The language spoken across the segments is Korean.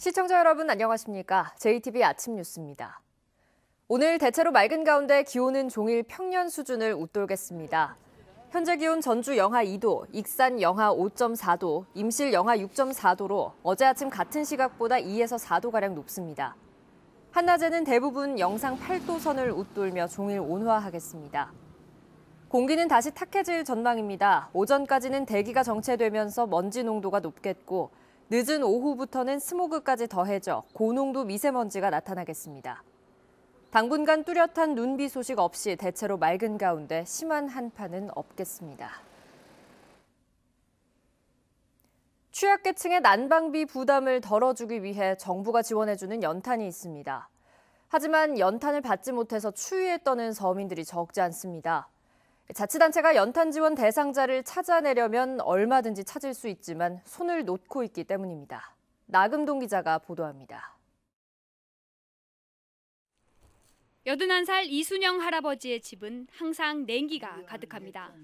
시청자 여러분 안녕하십니까? JTBC 아침 뉴스입니다. 오늘 대체로 맑은 가운데 기온은 종일 평년 수준을 웃돌겠습니다. 현재 기온 전주 영하 2도, 익산 영하 5.4도, 임실 영하 6.4도로 어제 아침 같은 시각보다 2에서 4도가량 높습니다. 한낮에는 대부분 영상 8도 선을 웃돌며 종일 온화하겠습니다. 공기는 다시 탁해질 전망입니다. 오전까지는 대기가 정체되면서 먼지 농도가 높겠고 늦은 오후부터는 스모그까지 더해져 고농도 미세먼지가 나타나겠습니다. 당분간 뚜렷한 눈비 소식 없이 대체로 맑은 가운데 심한 한파는 없겠습니다. 취약계층의 난방비 부담을 덜어주기 위해 정부가 지원해주는 연탄이 있습니다. 하지만 연탄을 받지 못해서 추위에 떠는 서민들이 적지 않습니다. 자치단체가 연탄 지원 대상자를 찾아내려면 얼마든지 찾을 수 있지만 손을 놓고 있기 때문입니다. 나금동 기자가 보도합니다. 81살 이순영 할아버지의 집은 항상 냉기가 가득합니다.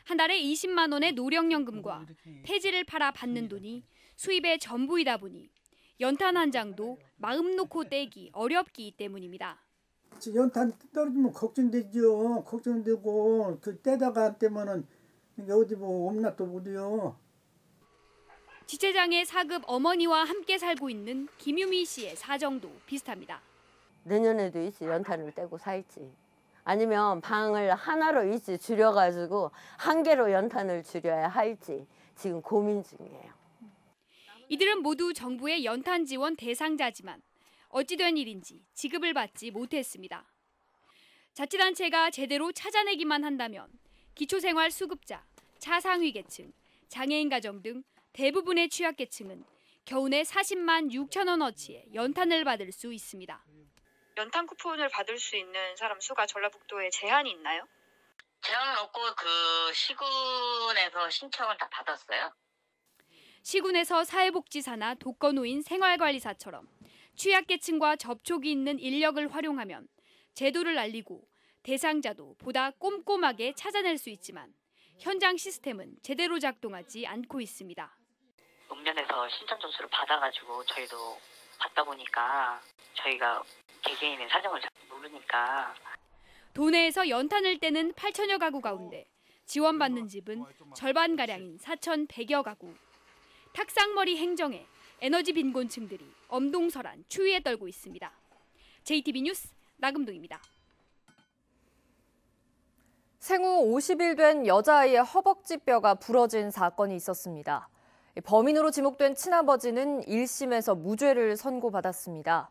한 달에 20만 원의 노령연금과 폐지를 팔아 받는 돈이 수입의 전부이다 보니 연탄 한 장도 마음 놓고 떼기 어렵기 때문입니다. 연탄 떨어지면 걱정되죠. 걱정되고 그 떼다가 안 떼면은 어디 뭐 없나 또 못해요. 지체장애 4급 어머니와 함께 살고 있는 김유미 씨의 사정도 비슷합니다. 내년에도 일찍 연탄을 떼고 살지. 아니면 방을 하나로 일찍 줄여가지고 한 개로 연탄을 줄여야 할지 지금 고민 중이에요. 이들은 모두 정부의 연탄 지원 대상자지만 어찌된 일인지 지급을 받지 못했습니다. 자치단체가 제대로 찾아내기만 한다면 기초생활 수급자, 차상위 계층, 장애인 가정 등 대부분의 취약계층은 겨우내 40만 6천 원어치의 연탄을 받을 수 있습니다. 연탄 쿠폰을 받을 수 있는 사람 수가 전라북도에 제한이 있나요? 제한은 없고 시군에서 신청을 다 받았어요. 시군에서 사회복지사나 독거노인 생활관리사처럼 취약계층과 접촉이 있는 인력을 활용하면 제도를 알리고 대상자도 보다 꼼꼼하게 찾아낼 수 있지만 현장 시스템은 제대로 작동하지 않고 있습니다. 읍면에서 신청 점수를 받아가지고 저희도 받다 보니까 저희가 개개인의 사정을 잘 모르니까 도내에서 연탄을 떼는 8천여 가구 가운데 지원받는 집은 절반가량인 4,100여 가구. 탁상머리 행정에 에너지 빈곤층들이 엄동설한 추위에 떨고 있습니다. JTBC 뉴스 나금동입니다. 생후 50일 된 여자아이의 허벅지뼈가 부러진 사건이 있었습니다. 범인으로 지목된 친아버지는 1심에서 무죄를 선고받았습니다.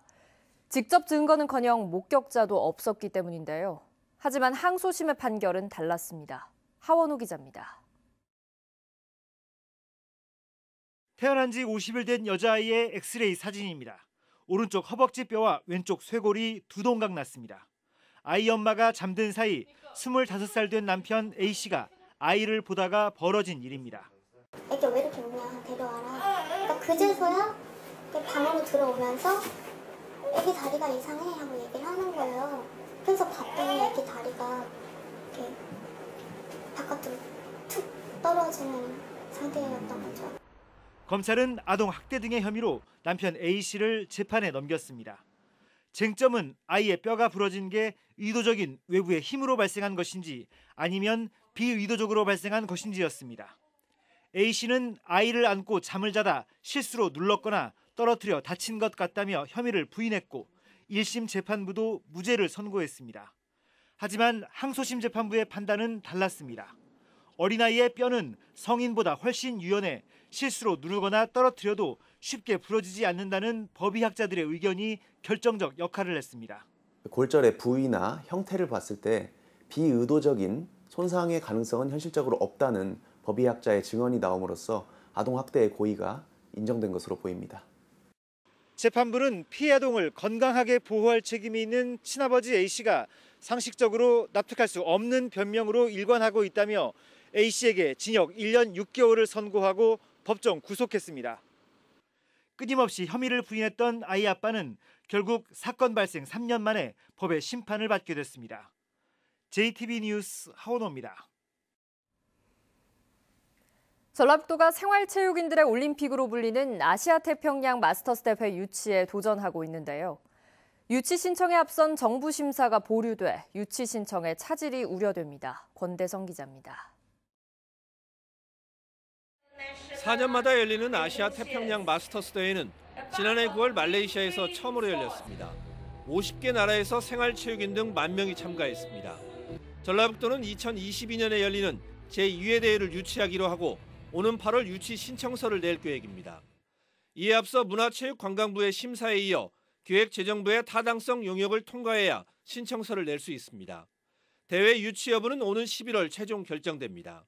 직접 증거는커녕 목격자도 없었기 때문인데요. 하지만 항소심의 판결은 달랐습니다. 하원우 기자입니다. 태어난 지 50일 된 여자아이의 엑스레이 사진입니다. 오른쪽 허벅지뼈와 왼쪽 쇄골이 두 동강 났습니다. 아이 엄마가 잠든 사이 25살 된 남편 A씨가 아이를 보다가 벌어진 일입니다. 애기 왜 이렇게 우냐 데려와라. 그러니까 그제서야 방으로 들어오면서 애기 다리가 이상해 하고 얘기를 하는 거예요. 그래서 봤더니 애기 다리가 이렇게 바깥으로 툭 떨어지는 상태였던 거죠. 검찰은 아동 학대 등의 혐의로 남편 A씨를 재판에 넘겼습니다. 쟁점은 아이의 뼈가 부러진 게 의도적인 외부의 힘으로 발생한 것인지 아니면 비의도적으로 발생한 것인지였습니다. A씨는 아이를 안고 잠을 자다 실수로 눌렀거나 떨어뜨려 다친 것 같다며 혐의를 부인했고 1심 재판부도 무죄를 선고했습니다. 하지만 항소심 재판부의 판단은 달랐습니다. 어린아이의 뼈는 성인보다 훨씬 유연해 실수로 누르거나 떨어뜨려도 쉽게 부러지지 않는다는 법의학자들의 의견이 결정적 역할을 했습니다. 골절의 부위나 형태를 봤을 때 비의도적인 손상의 가능성은 현실적으로 없다는 법의학자의 증언이 나옴으로써 아동학대의 고의가 인정된 것으로 보입니다. 재판부는 피해 아동을 건강하게 보호할 책임이 있는 친아버지 A씨가 상식적으로 납득할 수 없는 변명으로 일관하고 있다며 A씨에게 징역 1년 6개월을 선고하고 법정 구속했습니다. 끊임없이 혐의를 부인했던 아이 아빠는 결국 사건 발생 3년 만에 법의 심판을 받게 됐습니다. JTBC 뉴스 하원호입니다. 전라북도가 생활체육인들의 올림픽으로 불리는 아시아 태평양 마스터스 대회 유치에 도전하고 있는데요. 유치 신청에 앞선 정부 심사가 보류돼 유치 신청의 차질이 우려됩니다. 권대성 기자입니다. 4년마다 열리는 아시아 태평양 마스터스 대회는 지난해 9월 말레이시아에서 처음으로 열렸습니다. 50개 나라에서 생활체육인 등 10,000명이 참가했습니다. 전라북도는 2022년에 열리는 제2회 대회를 유치하기로 하고 오는 8월 유치 신청서를 낼 계획입니다. 이에 앞서 문화체육관광부의 심사에 이어 기획재정부의 타당성 용역을 통과해야 신청서를 낼 수 있습니다. 대회 유치 여부는 오는 11월 최종 결정됩니다.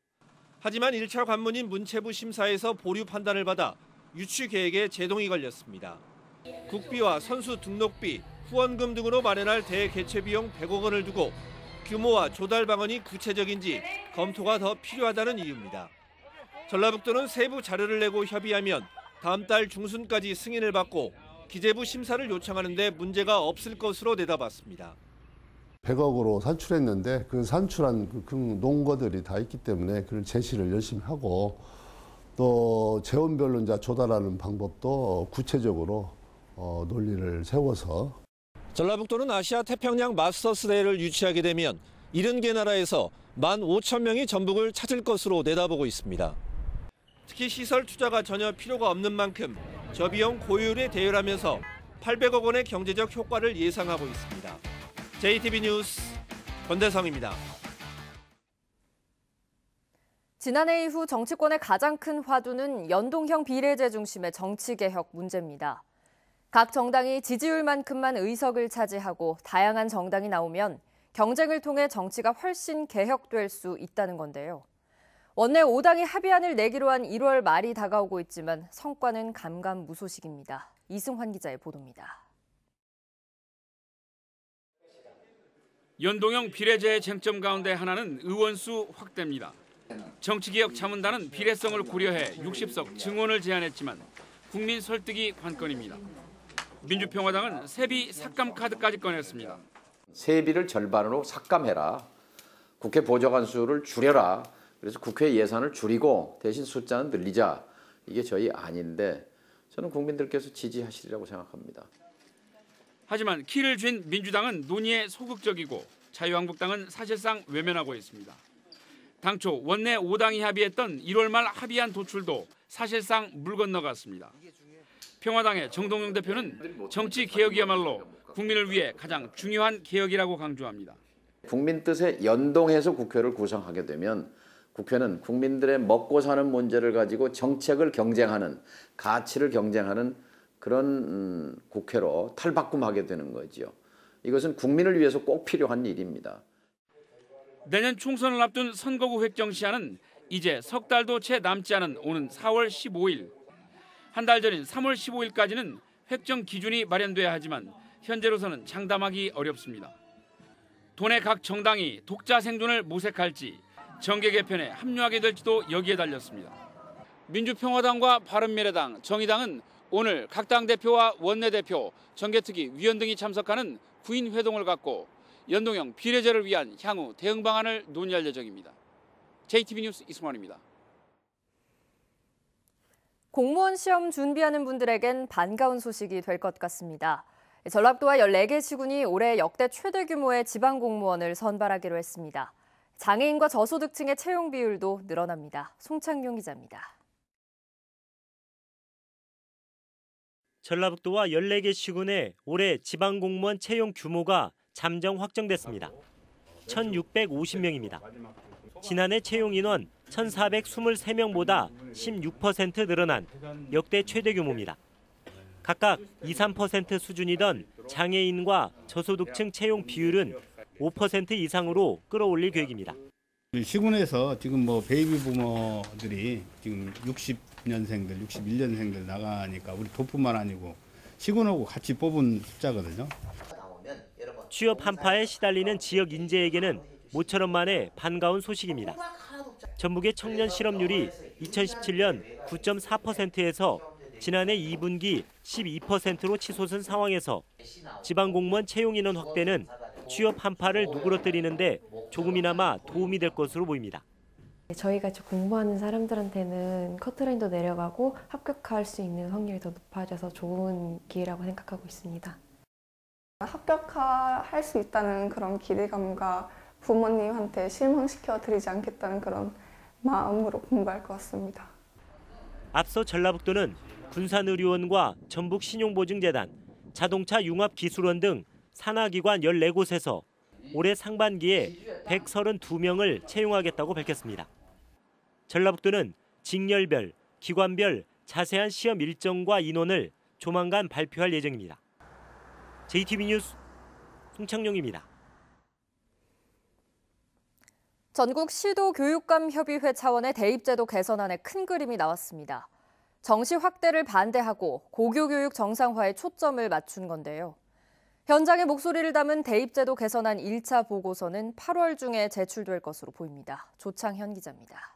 하지만 1차 관문인 문체부 심사에서 보류 판단을 받아 유치 계획에 제동이 걸렸습니다. 국비와 선수 등록비, 후원금 등으로 마련할 대회 개최 비용 100억 원을 두고 규모와 조달 방안이 구체적인지 검토가 더 필요하다는 이유입니다. 전라북도는 세부 자료를 내고 협의하면 다음 달 중순까지 승인을 받고 기재부 심사를 요청하는 데 문제가 없을 것으로 내다봤습니다. 100억으로 산출했는데 그 산출한 그 농거들이 다 있기 때문에 그런 제시를 열심히 하고 또 재원별로 이제 조달하는 방법도 구체적으로 논리를 세워서 전라북도는 아시아 태평양 마스터스 대회를 유치하게 되면 70개 나라에서 15,000명이 전북을 찾을 것으로 내다보고 있습니다. 특히 시설 투자가 전혀 필요가 없는 만큼 저비용 고효율의 대회라면서 800억 원의 경제적 효과를 예상하고 있습니다. JTB 뉴스 권대성입니다. 지난해 이후 정치권의 가장 큰 화두는 연동형 비례제 중심의 정치개혁 문제입니다. 각 정당이 지지율만큼만 의석을 차지하고 다양한 정당이 나오면 경쟁을 통해 정치가 훨씬 개혁될 수 있다는 건데요. 원내 5당이 합의안을 내기로 한 1월 말이 다가오고 있지만 성과는 감감무소식입니다. 이승환 기자의 보도입니다. 연동형 비례제의 쟁점 가운데 하나는 의원수 확대입니다. 정치개혁 자문단은 비례성을 고려해 60석 증원을 제안했지만 국민 설득이 관건입니다. 민주평화당은 세비 삭감 카드까지 꺼냈습니다. 세비를 절반으로 삭감해라. 국회 보좌관 수를 줄여라. 그래서 국회 예산을 줄이고 대신 숫자는 늘리자. 이게 저희 아닌데 저는 국민들께서 지지하시리라고 생각합니다. 하지만 키를 쥔 민주당은 논의에 소극적이고 자유한국당은 사실상 외면하고 있습니다. 당초 원내 5당이 합의했던 1월 말 합의안 도출도 사실상 물 건너갔습니다. 평화당의 정동영 대표는 정치 개혁이야말로 국민을 위해 가장 중요한 개혁이라고 강조합니다. 국민 뜻에 연동해서 국회를 구성하게 되면 국회는 국민들의 먹고 사는 문제를 가지고 정책을 경쟁하는, 가치를 경쟁하는 그런 국회로 탈바꿈하게 되는 거죠. 이것은 국민을 위해서 꼭 필요한 일입니다. 내년 총선을 앞둔 선거구 획정 시한은 이제 석 달도 채 남지 않은 오는 4월 15일. 한 달 전인 3월 15일까지는 획정 기준이 마련돼야 하지만 현재로서는 장담하기 어렵습니다. 도내 각 정당이 독자 생존을 모색할지 정계 개편에 합류하게 될지도 여기에 달렸습니다. 민주평화당과 바른미래당, 정의당은 오늘 각 당 대표와 원내대표, 정개특위, 위원 등이 참석하는 구인 회동을 갖고 연동형 비례제를 위한 향후 대응 방안을 논의할 예정입니다. JTB 뉴스 이승환입니다. 공무원 시험 준비하는 분들에겐 반가운 소식이 될 것 같습니다. 전라북도와 14개 시군이 올해 역대 최대 규모의 지방 공무원을 선발하기로 했습니다. 장애인과 저소득층의 채용 비율도 늘어납니다. 송창용 기자입니다. 전라북도와 14개 시군의 올해 지방 공무원 채용 규모가 잠정 확정됐습니다. 1,650명입니다. 지난해 채용 인원 1,423명보다 16% 늘어난 역대 최대 규모입니다. 각각 2, 3% 수준이던 장애인과 저소득층 채용 비율은 5% 이상으로 끌어올릴 계획입니다. 시군에서 지금 베이비 부모들이 지금 60년생들, 61년생들 나가니까 우리 도뿐만 아니고 시군하고 같이 뽑은 숫자거든요. 취업 한파에 시달리는 지역 인재에게는 모처럼 만에 반가운 소식입니다. 전북의 청년 실업률이 2017년 9.4%에서 지난해 2분기 12%로 치솟은 상황에서 지방 공무원 채용 인원 확대는 취업 한파를 누그러뜨리는데 조금이나마 도움이 될 것으로 보입니다. 저희가 공부하는 사람들한테는 커트라인도 내려가고 합격할 수 있는 확률이 더 높아져서 좋은 기회라고 생각하고 있습니다. 합격할 수 있다는 그런 기대감과 부모님한테 실망시켜 드리지 않겠다는 그런 마음으로 공부할 것 같습니다. 앞서 전라북도는 군산의료원과 전북신용보증재단, 자동차 융합기술원 등 산하기관 14곳에서 올해 상반기에 132명을 채용하겠다고 밝혔습니다. 전라북도는 직렬별, 기관별 자세한 시험 일정과 인원을 조만간 발표할 예정입니다. JTB 뉴스 송창용입니다. 전국 시도교육감협의회 차원의 대입제도 개선안에 큰 그림이 나왔습니다. 정시 확대를 반대하고 고교교육 정상화에 초점을 맞춘 건데요. 현장의 목소리를 담은 대입제도 개선안 1차 보고서는 8월 중에 제출될 것으로 보입니다. 조창현 기자입니다.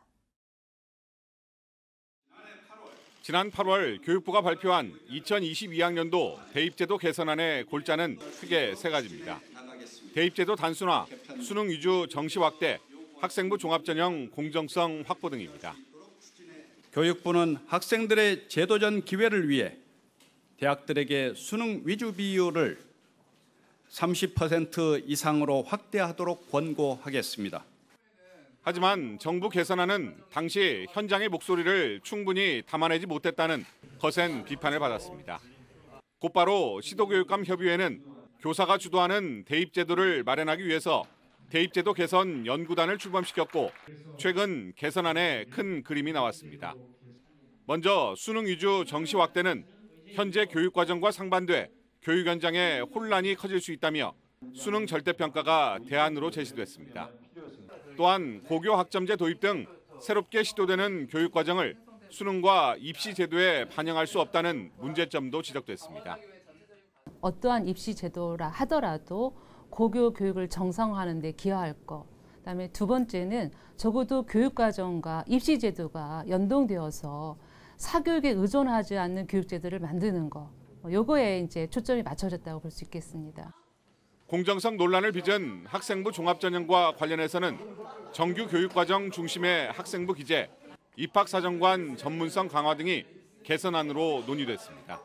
지난 8월 교육부가 발표한 2022학년도 대입제도 개선안의 골자는 크게 세 가지입니다. 대입제도 단순화, 수능 위주 정시 확대, 학생부 종합전형 공정성 확보 등입니다. 교육부는 학생들의 제도전 기회를 위해 대학들에게 수능 위주 비율을 30% 이상으로 확대하도록 권고하겠습니다. 하지만 정부 개선안은 당시 현장의 목소리를 충분히 담아내지 못했다는 거센 비판을 받았습니다. 곧바로 시도교육감협의회는 교사가 주도하는 대입제도를 마련하기 위해서 대입제도 개선 연구단을 출범시켰고 최근 개선안에 큰 그림이 나왔습니다. 먼저 수능 위주 정시 확대는 현재 교육과정과 상반돼 교육 현장에 혼란이 커질 수 있다며 수능 절대평가가 대안으로 제시됐습니다. 또한 고교 학점제 도입 등 새롭게 시도되는 교육과정을 수능과 입시 제도에 반영할 수 없다는 문제점도 지적됐습니다. 어떠한 입시 제도라 하더라도 고교 교육을 정상화하는 데 기여할 것. 그다음에 두 번째는 적어도 교육과정과 입시 제도가 연동되어서 사교육에 의존하지 않는 교육 제도를 만드는 것. 요거에 이제 초점이 맞춰졌다고 볼 수 있겠습니다. 공정성 논란을 빚은 학생부 종합전형과 관련해서는 정규 교육과정 중심의 학생부 기재, 입학사정관 전문성 강화 등이 개선안으로 논의됐습니다.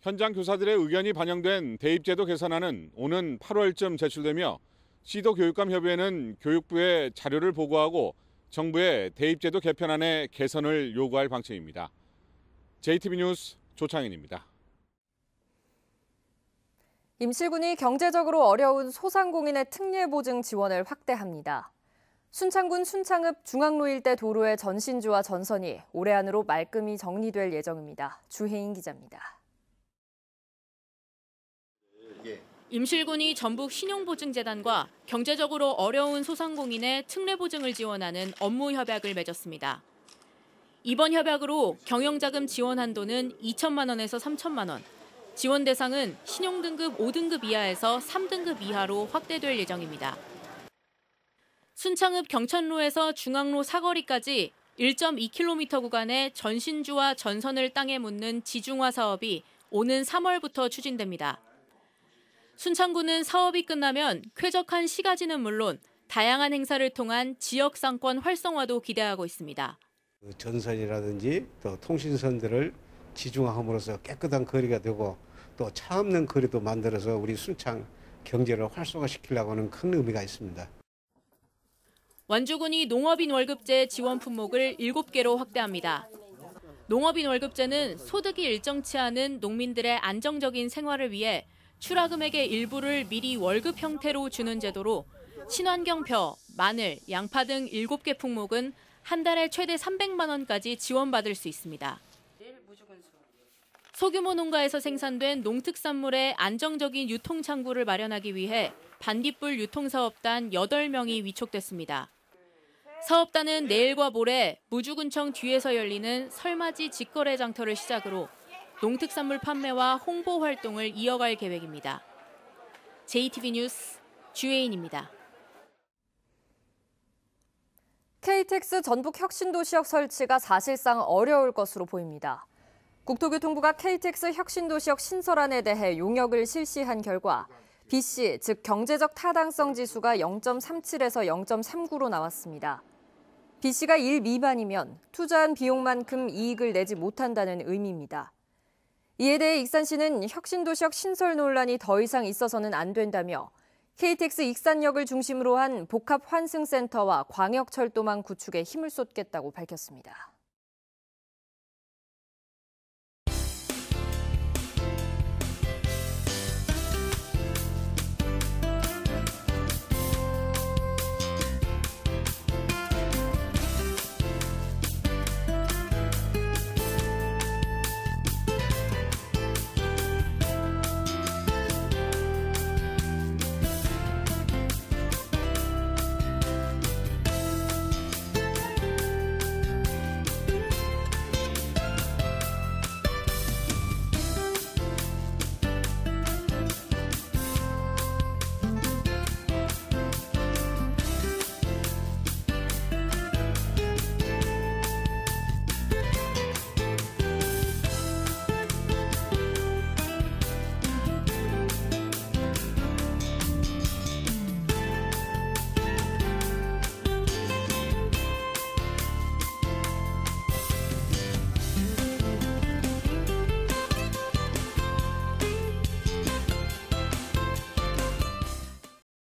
현장 교사들의 의견이 반영된 대입제도 개선안은 오는 8월쯤 제출되며 시도교육감협의회는 교육부에 자료를 보고하고 정부의 대입제도 개편안의 개선을 요구할 방침입니다. JTB 뉴스 조창현입니다. 임실군이 경제적으로 어려운 소상공인의 특례보증 지원을 확대합니다. 순창군 순창읍 중앙로 일대 도로의 전신주와 전선이 올해 안으로 말끔히 정리될 예정입니다. 주혜인 기자입니다. 임실군이 전북 신용보증재단과 경제적으로 어려운 소상공인의 특례보증을 지원하는 업무 협약을 맺었습니다. 이번 협약으로 경영자금 지원 한도는 2천만 원에서 3천만 원, 지원 대상은 신용등급 5등급 이하에서 3등급 이하로 확대될 예정입니다. 순창읍 경천로에서 중앙로 사거리까지 1.2km 구간의 전신주와 전선을 땅에 묻는 지중화 사업이 오는 3월부터 추진됩니다. 순창구는 사업이 끝나면 쾌적한 시가지는 물론 다양한 행사를 통한 지역 상권 활성화도 기대하고 있습니다. 전선이라든지 또 통신선들을 지중화함으로써 깨끗한 거리가 되고 또 차 없는 거리도 만들어서 우리 순창 경제를 활성화시키려고 하는 큰 의미가 있습니다. 완주군이 농업인 월급제 지원 품목을 7개로 확대합니다. 농업인 월급제는 소득이 일정치 않은 농민들의 안정적인 생활을 위해 출하금액의 일부를 미리 월급 형태로 주는 제도로 친환경벼, 마늘, 양파 등 7개 품목은 한 달에 최대 300만 원까지 지원받을 수 있습니다. 소규모 농가에서 생산된 농특산물의 안정적인 유통 창구를 마련하기 위해 반딧불 유통사업단 8명이 위촉됐습니다. 사업단은 내일과 모레 무주군청 뒤에서 열리는 설맞이 직거래 장터를 시작으로 농특산물 판매와 홍보 활동을 이어갈 계획입니다. JTB 뉴스 주혜인입니다. KTX 전북 혁신도시역 설치가 사실상 어려울 것으로 보입니다. 국토교통부가 KTX 혁신도시역 신설안에 대해 용역을 실시한 결과 BC, 즉 경제적 타당성 지수가 0.37에서 0.39로 나왔습니다. B씨가 1 미만이면 투자한 비용만큼 이익을 내지 못한다는 의미입니다. 이에 대해 익산시는 혁신도시역 신설 논란이 더 이상 있어서는 안 된다며 KTX 익산역을 중심으로 한 복합 환승센터와 광역철도망 구축에 힘을 쏟겠다고 밝혔습니다.